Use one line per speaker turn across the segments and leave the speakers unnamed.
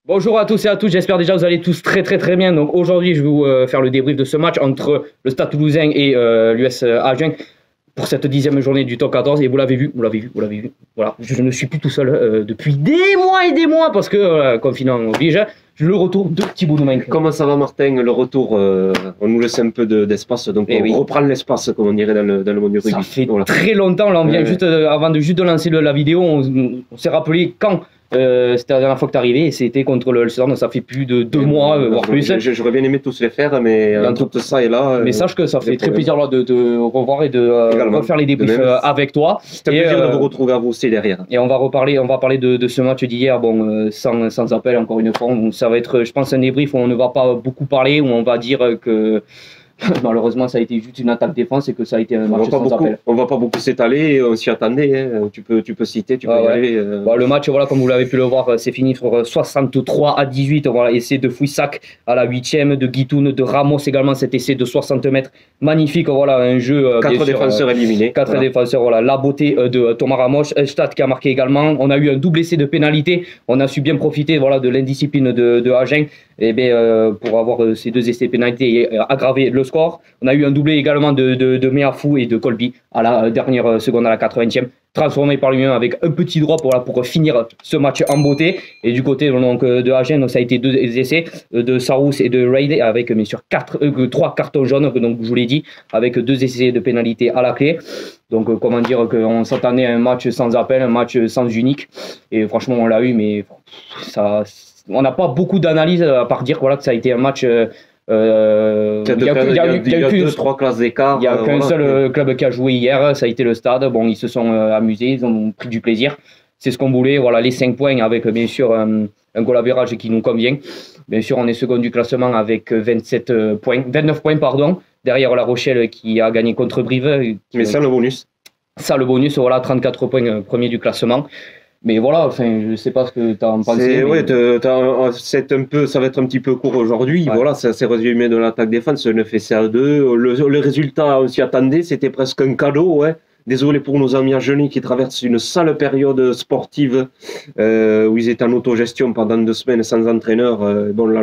Bonjour à tous et à toutes, j'espère déjà que vous allez tous très bien. Donc aujourd'hui, je vais vous faire le débrief de ce match entre le Stade Toulousain et l'US Agen pour cette 10e journée du top 14. Et vous l'avez vu. Voilà, je ne suis plus tout seul depuis des mois et des mois parce que confinement oblige. Le retour de Thibaut Domingue.
Comment ça va, Martin? Le retour, on nous laisse un peu d'espace, donc on reprend l'espace, comme on dirait dans le monde du rugby.
Ça fait très longtemps, là on vient juste avant de lancer la vidéo, on s'est rappelé quand c'était la dernière fois que tu es arrivé et c'était contre le Ulster, donc ça fait plus de 2 mois, voire plus.
J'aurais bien aimé tous les faire, mais tout ça et là.
Mais sache que ça fait très plaisir là, de revoir et de refaire les débriefs avec toi.
C'est un plaisir de vous retrouver à vous aussi derrière.
Et on va parler de ce match d'hier, bon, sans appel encore une fois. Ça va être, je pense, un débrief où on ne va pas beaucoup parler, où on va dire que malheureusement, ça a été juste une attaque défense et que ça a été un match sans appel.
On va pas beaucoup s'étaler, on s'y attendait. Hein. Tu peux citer, tu peux y aller.
Le match, voilà, comme vous l'avez pu le voir, c'est fini sur 63-18. Voilà, essai de Fouissac à la 8e, de Guitoun, de Ramos également, cet essai de 60 mètres. Magnifique, voilà, un jeu.
4 défenseurs éliminés.
4 défenseurs, voilà. La beauté de Thomas Ramos. Stade qui a marqué également. On a eu un double essai de pénalité. On a su bien profiter, voilà, de l'indiscipline de Agen. Et pour avoir ces 2 essais de pénalité et aggraver le score. On a eu un doublé également de Meafou et de Colby à la dernière seconde, à la 80e, transformé par lui-même avec un petit droit pour finir ce match en beauté. Et du côté donc, de Agen, ça a été 2 essais de Sarousse et de Raid avec bien sûr 3 cartons jaunes, donc je vous l'ai dit, avec 2 essais de pénalité à la clé. Donc comment dire qu'on s'attendait à un match sans appel, un match sans unique. Et franchement, on l'a eu, mais ça... On n'a pas beaucoup d'analyse à part dire voilà, que ça a été un match.
Il y a 2-3 classes d'écart.
Il n'y a qu'un seul club qui a joué hier, ça a été le Stade. Bon, ils se sont amusés, ils ont pris du plaisir. C'est ce qu'on voulait. Voilà, les 5 points avec bien sûr un goal average qui nous convient. Bien sûr, on est second du classement avec 29 points, pardon. Derrière La Rochelle qui a gagné contre Brive.
Mais ça, le bonus.
Ça, le bonus, voilà, 34 points, premier du classement. Mais voilà, enfin, je sais pas ce que tu as en pensé.
Ouais, ça va être un petit peu court aujourd'hui. Ouais. Voilà, c'est résumé de l'attaque-défense, 9 essais à 2. Le résultat, on s'y attendait, c'était presque un cadeau. Ouais. Désolé pour nos amis agenais qui traversent une sale période sportive où ils étaient en autogestion pendant 2 semaines sans entraîneur. Bon, là,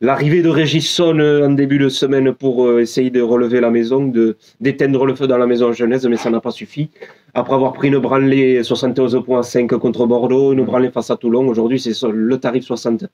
l'arrivée de Régis Sonne en début de semaine pour essayer de relever la maison, d'éteindre le feu dans la maison genèse, mais ça n'a pas suffi. Après avoir pris une branlée 71 points à 5 contre Bordeaux, une branlée face à Toulon, aujourd'hui c'est le tarif 60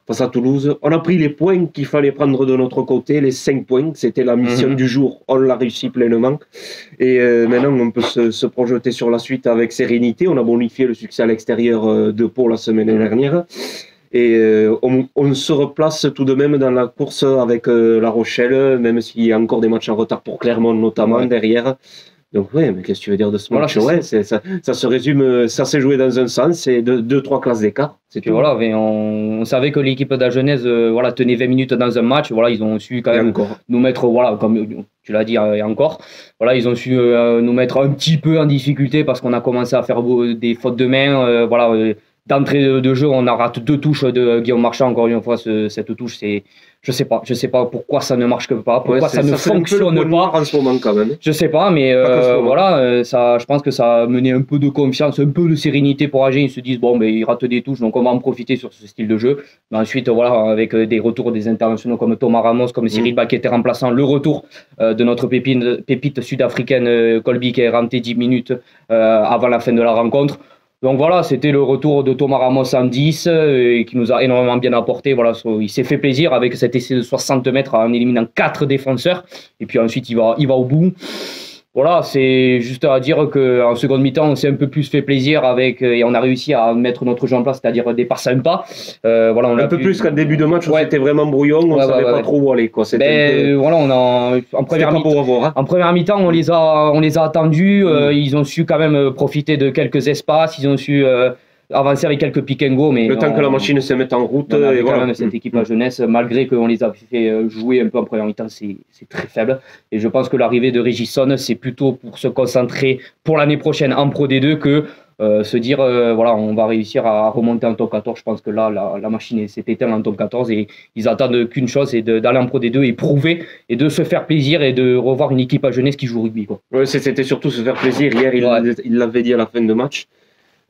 face à Toulouse. On a pris les points qu'il fallait prendre de notre côté, les 5 points, c'était la mission du jour, on l'a réussi pleinement. Et maintenant on peut se projeter sur la suite avec sérénité. On a bonifié le succès à l'extérieur de Pau la semaine dernière. Et on se replace tout de même dans la course avec La Rochelle, même s'il y a encore des matchs en retard pour Clermont notamment derrière. Donc oui, mais qu'est-ce que tu veux dire de ce match? Ouais, ça se résume, ça s'est joué dans un sens, c'est 2-3 classes d'écart.
Voilà, on savait que l'équipe d'Agenèse voilà, tenait 20 minutes dans un match. Voilà, ils ont su quand même nous mettre, voilà, comme tu l'as dit, et encore, voilà, ils ont su nous mettre un petit peu en difficulté parce qu'on a commencé à faire des fautes de main. Voilà. D'entrée de jeu, on a raté 2 touches de Guillaume Marchand. Encore une fois, cette touche, c'est, je sais pas pourquoi ça ne marche pas, pourquoi ça ne fonctionne pas.
En ce moment, quand même.
Je sais pas, mais voilà, ça, je pense que ça a mené un peu de confiance, un peu de sérénité pour Agen. Ils se disent bon, mais ils ratent des touches, donc on va en profiter sur ce style de jeu. Mais ensuite, voilà, avec des retours des internationaux comme Thomas Ramos, comme Cyril Ba qui était remplaçant, le retour de notre pépite sud-africaine Colby qui est rentré 10 minutes avant la fin de la rencontre. Donc voilà, c'était le retour de Thomas Ramos en 10 et qui nous a énormément bien apporté. Voilà, il s'est fait plaisir avec cet essai de 60 mètres en éliminant 4 défenseurs. Et puis ensuite, il va au bout. Voilà, c'est juste à dire qu'en seconde mi-temps, on s'est un peu plus fait plaisir et on a réussi à mettre notre jeu en place, c'est-à-dire des passes sympas. Voilà,
un peu plus qu'en début de match où c'était vraiment brouillon, on ne savait pas trop où aller. Quoi.
Voilà, en première mi-temps, on les a attendus. Ils ont su quand même profiter de quelques espaces. Ils ont su avancer avec quelques pick and go, mais
le temps que la machine se mette en route.
Et voilà. Même cette équipe à jeunesse, malgré qu'on les a fait jouer un peu en première mi-temps, c'est très faible. Et je pense que l'arrivée de Régis Sonne, c'est plutôt pour se concentrer pour l'année prochaine en Pro D2 que se dire voilà, on va réussir à remonter en top 14. Je pense que là, la machine s'est éteinte en top 14 et ils attendent qu'une chose, c'est d'aller en Pro D2 et prouver et de se faire plaisir et de revoir une équipe à jeunesse qui joue au rugby.
Ouais, c'était surtout se faire plaisir. Hier, il l'avait dit à la fin de match.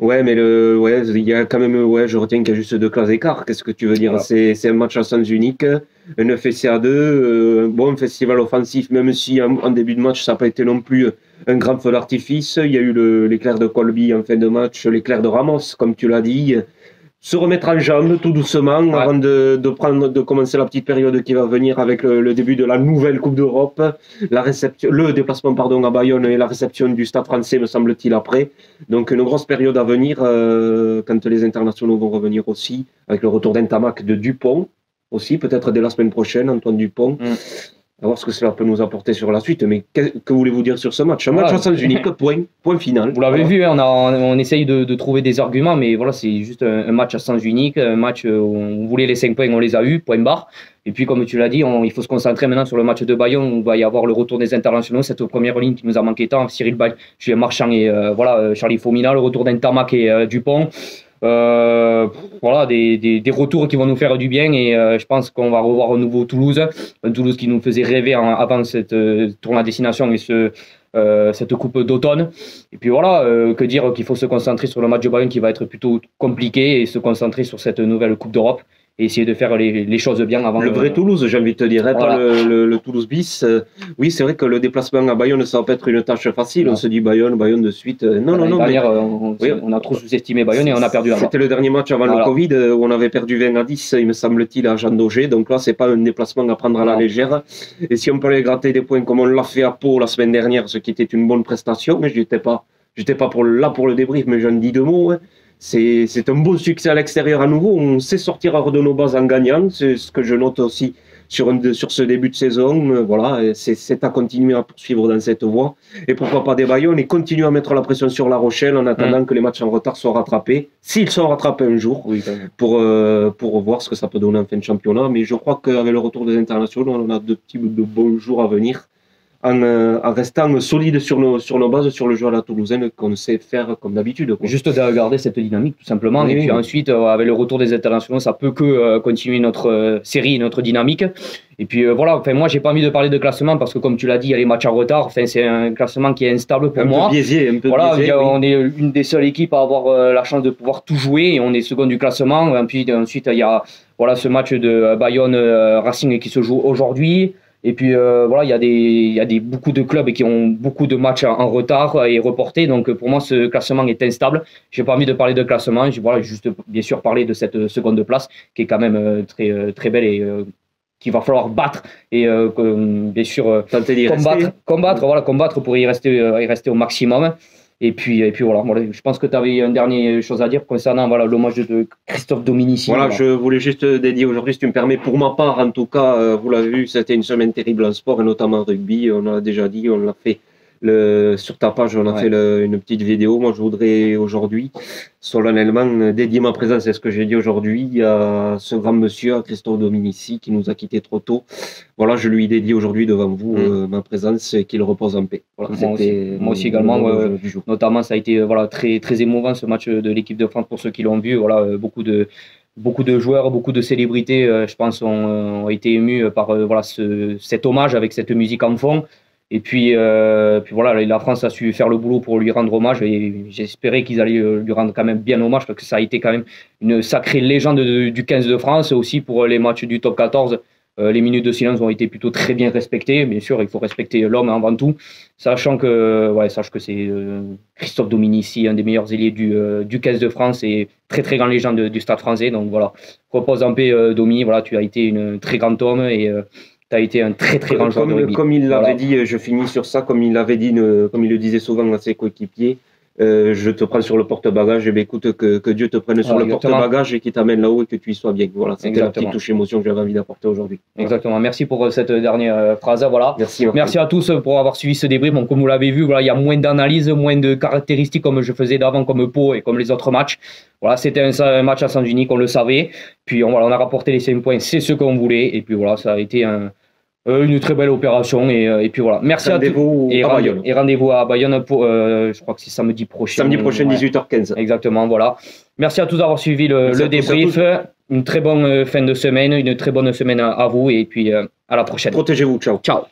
Ouais, mais il y a quand même, je retiens qu'il y a juste 2 classes d'écart. Qu'est-ce que tu veux dire?
Voilà.
C'est un match à sens unique, un FCA2, bon festival offensif, même si en début de match, ça n'a pas été non plus un grand feu d'artifice. Il y a eu l'éclair de Colby en fin de match, l'éclair de Ramos, comme tu l'as dit. Se remettre en jambes tout doucement avant de commencer la petite période qui va venir avec le début de la nouvelle Coupe d'Europe, le déplacement à Bayonne et la réception du Stade français me semble-t-il après. Donc une grosse période à venir quand les internationaux vont revenir aussi, avec le retour d'Ntamak de Dupont aussi, peut-être dès la semaine prochaine, Antoine Dupont. À voir ce que cela peut nous apporter sur la suite. Mais que voulez-vous dire sur ce match? Un match à sens unique, point final.
Vous l'avez vu, hein, on essaye de trouver des arguments, mais voilà, c'est juste un match à sens unique, un match où on voulait les 5 points, on les a eu, point barre. Et puis, comme tu l'as dit, il faut se concentrer maintenant sur le match de Bayonne, où il va y avoir le retour des internationaux, cette première ligne qui nous a manqué tant, Cyril Bay, Julien Marchand et Charlie Fomina, le retour d'Ntamak et Dupont. Voilà, des retours qui vont nous faire du bien et je pense qu'on va revoir un nouveau Toulouse, un Toulouse qui nous faisait rêver avant cette tournoi à destination et cette coupe d'automne. Et puis voilà, que dire qu'il faut se concentrer sur le match de Bayonne qui va être plutôt compliqué et se concentrer sur cette nouvelle Coupe d'Europe et essayer de faire les choses bien avant.
Le vrai Toulouse, j'ai envie de te dire, voilà. Pas le Toulouse bis. Oui, c'est vrai que le déplacement à Bayonne, ça va pas être une tâche facile. On se dit Bayonne de suite. Non.
On a trop sous-estimé Bayonne et on a perdu là-bas.
C'était le dernier match avant le Covid où on avait perdu 20-10, il me semble-t-il, à Jean Daugé. Donc là, c'est pas un déplacement à prendre à la légère. Et si on peut aller gratter des points comme on l'a fait à Pau la semaine dernière, ce qui était une bonne prestation, mais j'étais pas pour le débrief, mais j'en dis 2 mots. Hein. C'est un beau succès à l'extérieur à nouveau. On sait sortir hors de nos bases en gagnant. C'est ce que je note aussi sur ce début de saison. Voilà, c'est à continuer à poursuivre dans cette voie. Et pourquoi pas des Bayonne et continuer à mettre la pression sur La Rochelle en attendant que les matchs en retard soient rattrapés. S'ils sont rattrapés un jour, pour voir ce que ça peut donner en fin de championnat. Mais je crois qu'avec le retour des internationaux, on a de bons jours à venir. En restant solide sur nos bases, sur le jeu à la toulousaine qu'on sait faire comme d'habitude.
Juste de garder cette dynamique tout simplement. Et puis ensuite, avec le retour des internationaux, ça peut que continuer notre série, notre dynamique. Et puis voilà, enfin, moi j'ai pas envie de parler de classement parce que comme tu l'as dit, il y a les matchs en retard. Enfin, c'est un classement qui est instable pour moi.
Un peu biaisé.
On est une des seules équipes à avoir la chance de pouvoir tout jouer et on est second du classement. Et puis ensuite, il y a ce match de Bayonne Racing qui se joue aujourd'hui. Et puis il y a beaucoup de clubs qui ont beaucoup de matchs en retard et reportés. Donc pour moi, ce classement est instable. J'ai pas envie de parler de classement. Juste bien sûr parler de cette seconde place qui est quand même très très belle et qu'il va falloir battre et bien sûr combattre pour y rester au maximum. Et puis voilà, je pense que tu avais une dernière chose à dire concernant l'hommage de Christophe Dominici.
Je voulais juste dédier aujourd'hui, si tu me permets, pour ma part en tout cas, vous l'avez vu, c'était une semaine terrible en sport et notamment en rugby. On l'a déjà dit, on l'a fait sur ta page, on a fait une petite vidéo. Moi, je voudrais aujourd'hui solennellement dédier ma présence, c'est ce que j'ai dit aujourd'hui, à ce grand monsieur, à Christophe Dominici, qui nous a quittés trop tôt. Voilà, je lui dédie aujourd'hui devant vous ma présence et qu'il repose en paix. Voilà,
moi aussi également, notamment ça a été très, très émouvant ce match de l'équipe de France pour ceux qui l'ont vu. Beaucoup de joueurs, beaucoup de célébrités, je pense, ont été émus par cet hommage avec cette musique en fond. Et puis la France a su faire le boulot pour lui rendre hommage et j'espérais qu'ils allaient lui rendre quand même bien hommage parce que ça a été quand même une sacrée légende du 15 de France aussi pour les matchs du top 14. Les minutes de silence ont été plutôt très bien respectées. Bien sûr, il faut respecter l'homme avant tout, sachant que c'est Christophe Dominici, un des meilleurs ailiers du 15 de France et très très grand légende du Stade français. Donc voilà, repose en paix Domi, tu as été un très grand homme et tu as été un très très grand joueur de rugby.
Comme il l'avait dit, je finis sur ça, comme il l'avait dit, comme il le disait souvent à ses coéquipiers, je te prends sur le porte-bagages, et écoute, que Dieu te prenne sur le porte-bagages et qu'il t'amène là-haut et que tu y sois bien. Voilà, c'était la petite touche émotion que j'avais envie d'apporter aujourd'hui.
Exactement, merci pour cette dernière phrase. Voilà.
Merci
à tous pour avoir suivi ce débrief. Bon, comme vous l'avez vu, il y a moins d'analyse, moins de caractéristiques comme je faisais d'avant, comme Pau et comme les autres matchs. Voilà, c'était un match à sens unique, on le savait. Puis on a rapporté les 5 points, c'est ce qu'on voulait. Et puis voilà, ça a été une très belle opération et puis voilà. Merci à tous. Et rendez-vous à Bayonne pour, je crois que c'est samedi prochain.
Samedi prochain, 18h15.
Exactement, voilà. Merci à tous d'avoir suivi le débrief. Une très bonne fin de semaine, une très bonne semaine à vous et puis à la prochaine.
Protégez-vous, ciao.
Ciao.